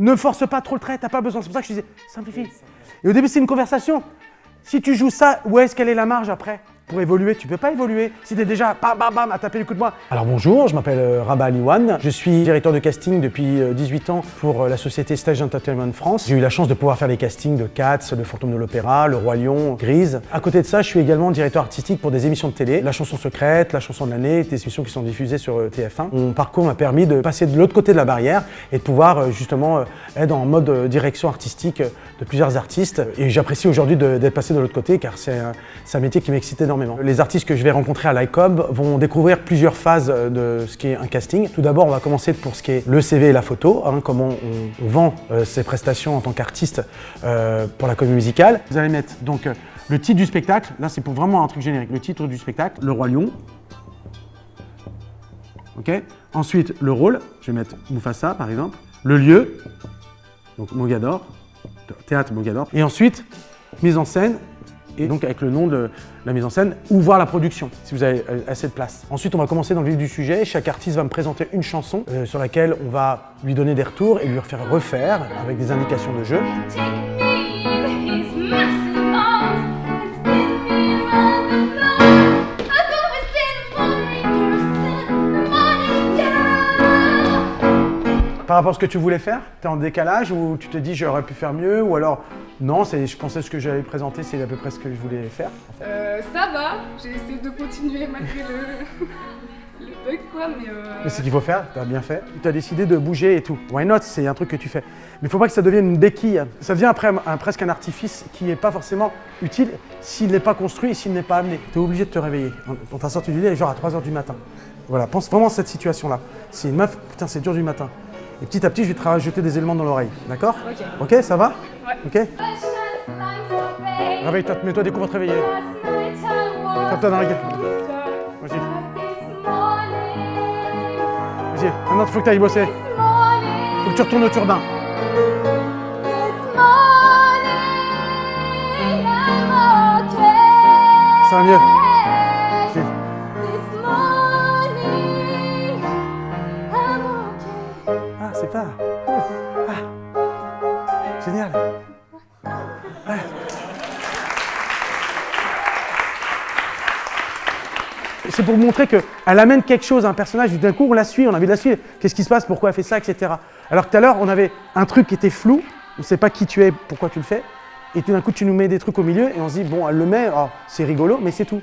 Ne force pas trop le trait, t'as pas besoin. C'est pour ça que je disais, simplifie. Et au début, c'est une conversation. Si tu joues ça, où est-ce qu'elle est la marge après? Pour évoluer, tu peux pas évoluer. Si t'es déjà bam bam bam à taper les coups de poing. Alors bonjour, je m'appelle Rabat Aliouane. Je suis directeur de casting depuis 18 ans pour la société Stage Entertainment France. J'ai eu la chance de pouvoir faire des castings de Cats, Le Fantôme de l'Opéra, Le Roi Lion, Grise. À côté de ça, je suis également directeur artistique pour des émissions de télé. La chanson secrète, La chanson de l'année, des émissions qui sont diffusées sur TF1. Mon parcours m'a permis de passer de l'autre côté de la barrière et de pouvoir justement être en mode direction artistique de plusieurs artistes. Et j'apprécie aujourd'hui d'être passé de l'autre côté car c'est un métier qui m'excite énormément. Les artistes que je vais rencontrer à l'ICOB vont découvrir plusieurs phases de ce qui est un casting. Tout d'abord, on va commencer pour ce qui est le CV et la photo, comment on vend ses prestations en tant qu'artiste pour la comédie musicale. Vous allez mettre donc le titre du spectacle, là c'est pour vraiment un truc générique, le titre du spectacle, Le Roi Lion. Okay. Ensuite, le rôle, je vais mettre Mufasa par exemple. Le lieu, donc Mogador, théâtre Mogador. Et ensuite, mise en scène. Et donc avec le nom de la mise en scène, ou voir la production, si vous avez assez de place. Ensuite, on va commencer dans le vif du sujet. Chaque artiste va me présenter une chanson sur laquelle on va lui donner des retours et lui faire refaire avec des indications de jeu. Par rapport à ce que tu voulais faire, tu es en décalage ou tu te dis j'aurais pu faire mieux ou alors non, je pensais que ce que j'allais présenter c'est à peu près ce que je voulais faire. En fait. Ça va, j'ai essayé de continuer malgré le bug quoi, mais c'est ce qu'il faut faire, tu as bien fait. Tu as décidé de bouger et tout. Why not, c'est un truc que tu fais. Mais il ne faut pas que ça devienne une béquille. Ça devient après presque un artifice qui n'est pas forcément utile s'il n'est pas construit et s'il n'est pas amené. Tu es obligé de te réveiller. On t'a sorti du lit genre à 3h du matin. Voilà, pense vraiment à cette situation-là. C'est une meuf, putain c'est dur du matin. Et petit à petit, je vais te rajouter des éléments dans l'oreille, d'accord? Ok, ça va? Ouais. Ok? Réveille-toi, mets-toi des coups pour te réveiller. Tape-toi dans la gueule. Vas-y. Vas-y, maintenant il faut que tu ailles bosser. Faut que tu retournes au turbin. Ça va mieux. C'est pas. Génial. Ouais. C'est pour montrer qu'elle amène quelque chose à un personnage, d'un coup on la suit, on a envie de la suivre. Qu'est-ce qui se passe, pourquoi elle fait ça, etc. Alors que tout à l'heure, on avait un truc qui était flou, on ne sait pas qui tu es, pourquoi tu le fais, et tout d'un coup tu nous mets des trucs au milieu et on se dit, bon, elle le met, oh, c'est rigolo, mais c'est tout.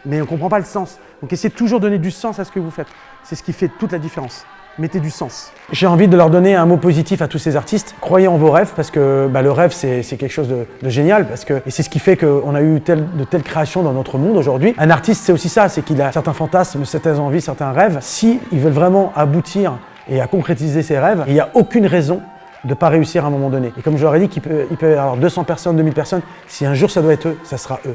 Mais on ne comprend pas le sens. Donc essayez de toujours donner du sens à ce que vous faites. C'est ce qui fait toute la différence. Mettez du sens. J'ai envie de leur donner un mot positif à tous ces artistes. Croyez en vos rêves parce que le rêve c'est quelque chose de génial et c'est ce qui fait qu'on a eu de telles créations dans notre monde aujourd'hui. Un artiste c'est aussi ça, c'est qu'il a certains fantasmes, certaines envies, certains rêves. Si ils veulent vraiment aboutir et à concrétiser ses rêves, il n'y a aucune raison de ne pas réussir à un moment donné. Et comme je leur ai dit qu'il peut y avoir 200 personnes, 2000 personnes, si un jour ça doit être eux, ça sera eux.